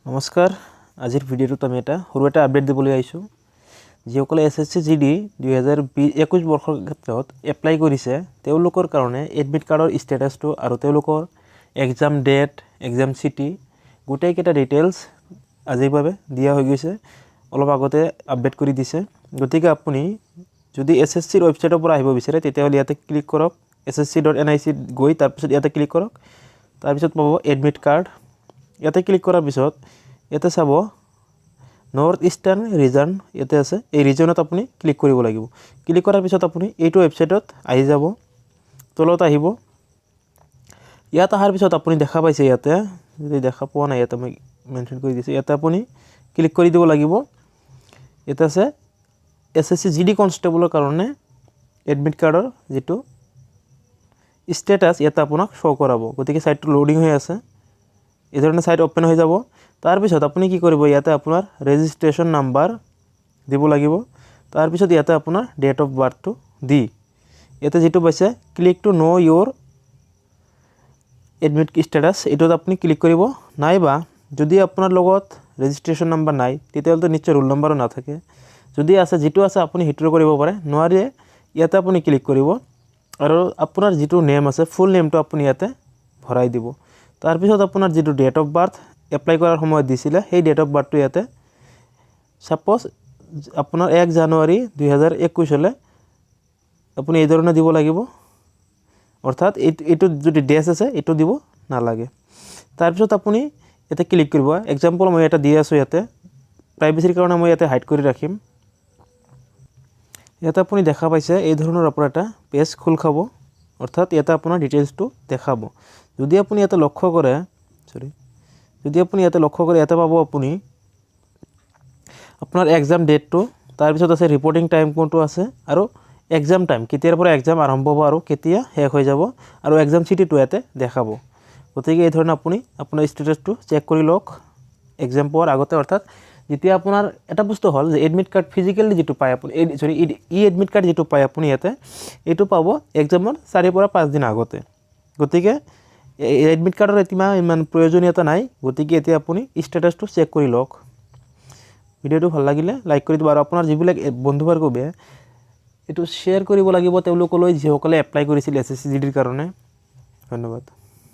নমস্কাৰ আজিৰ ভিডিঅ'টোত আমি এটা সৰু এটা আপডেট দিবলৈ আহিছোঁ যিসকলে এছএছসি জিডি 2021 বৰ্ষৰ ক্ষেত্ৰত এপ্লাই কৰিছে তেওঁলোকৰ কাৰণে এডমিট কাৰ্ডৰ ষ্টেটাছটো আৰু তেওঁলোকৰ এক্সাম ডেট এক্সাম চিটি গোটেইকেইটা ডিটেইলছ আজিৰ বাবে দিয়া হৈ গৈছে অলপ আগতে আপডেট কৰি দিছে গতিকে আপুনি যদি এছএছসিৰ ৱেবছাইটৰ পৰা আহিব বিচাৰে তেতিয়াহ'লে ইয়াতে ক্লিক কৰক ssc.nic গৈ তাৰপিছত ইয়াতে ক্লিক কৰক তাৰপিছত পাব এডমিট কাৰ্ড ইয়াতে ক্লিক কৰাৰ পিছত ইয়াতে চাব নৰ্থ ইষ্টাৰ্ণ ৰিজন ইয়াতে আছে এই ৰিজনত আপুনি ক্লিক কৰিব লাগিব ক্লিক কৰাৰ পিছত আপুনি এইটো ৱেবছাইটত আহি যাব তলত আহিব ইয়াত আহাৰ পিছত আপুনি দেখা পাইছে ইয়াতে যদি দেখা পোৱা নাই ইয়াতে মই মেনশ্যন কৰি দিছো ইয়াতে আপুনি ক্লিক কৰি দিব লাগিব ইয়াতে আছে এছএছসি জিডি কনষ্টেবলৰ কাৰণে এডমিট কাৰ্ডৰ যেটো ষ্টেটাছ ইয়াতে আপোনাক শো কৰাব গতিকে সাইটটো লোডিং হৈ আছে এই ধৰণৰ সাইট ওপেন হৈ যাব তাৰ পিছত আপুনি কি কৰিব ইয়াতে আপোনাৰ ৰেজিষ্ট্ৰেচন নাম্বাৰ দিব লাগিব তাৰ পিছত ইয়াতে আপোনাৰ ডেট অফ বাৰ্থটো দি ইয়াতে যেটো পাইছে click to know your admit status এটোত আপুনি ক্লিক কৰিব নাইবা যদি আপোনাৰ লগত ৰেজিষ্ট্ৰেচন নাম্বাৰ নাই তেতিয়াহ'লে নিশ্চয় ৰোল নম্বৰো নাথাকে যদি আছে যেটো আছে আপুনি হিটৰ কৰিব পাৰে নোৱাৰে ইয়াতে আপুনি ক্লিক কৰিব আৰু আপোনাৰ যেটো নেম আছে ফুল নেমটো আপুনি ইয়াতে ভৰাই দিব তাৰ পিছত আপোনাৰ যেটো ডেট অফ বাৰ্থ এপ্লাই কৰাৰ সময়ত দিছিলে সেই ডেট অফ বাৰ্থটো ইয়াতে সাপোজ আপোনাৰ 1 জানুৱাৰী 2021 হলে আপুনি এই ধৰণে দিব লাগিব অৰ্থাৎ এটো যদি ডেট আছে এটো দিব না লাগে তাৰ পিছত আপুনি ইয়াতে ক্লিক কৰিব एग्जांपल মই এটা দি আছো ইয়াতে প্ৰাইভেচিৰ কাৰণে মই ইয়াতে হাইড কৰি ৰাখিম ইয়াতে আপুনি দেখা পাইছে এই ধৰণৰ আপোনাৰ এটা পেজ খোল খাব অৰ্থাৎ ইয়াতে আপোনাৰ ডিটেইলছটো দেখাব যদি আপুনি ইয়াতে লক্ষ্য কৰে ইয়াতে পাব আপুনি আপোনাৰ एग्जाम ডেটটো তাৰ পিছত আছে ৰিপৰ্টিং টাইম কোনটো আছে আৰু एग्जाम টাইম কেতিয়াৰ পৰা एग्जाम আৰম্ভ হ'ব আৰু কেতিয়া শেষ হৈ যাব আৰু एग्जाम চিটিটো ইয়াতে দেখাব গতিকে এই ধৰণে আপুনি আপোনাৰ ষ্টেটাছটো চেক কৰি লওক एग्जाम পোৱাৰ আগতে অৰ্থাৎ যেতিয়া আপোনাৰ এটা বস্তু হল যে এডমিট কাৰ্ড ফিজিক্যালি যেটো পায় আপুনি ই এডমিট কাৰ্ড যেটো পায় আপুনি ইয়াতে এটো পাব एग्जामৰ 4 পৰা 5 দিন আগতে গতিকে এডমিট কাৰ্ডৰ ইমান প্ৰয়োজনীয়তা নাই গতিকে এতিয়া আপুনি ষ্টেটাছটো চেক কৰি লওক ভিডিওটো ভাল লাগিলে লাইক কৰি দিব আৰু আপোনাৰ যিবিলাক বন্ধুবৰ্গ বে এটো শেয়াৰ কৰিব লাগিব তেওঁলোকলৈ যিসকলে এপ্লাই কৰিছিল এছএছসি জিডিৰ কাৰণে ধন্যবাদ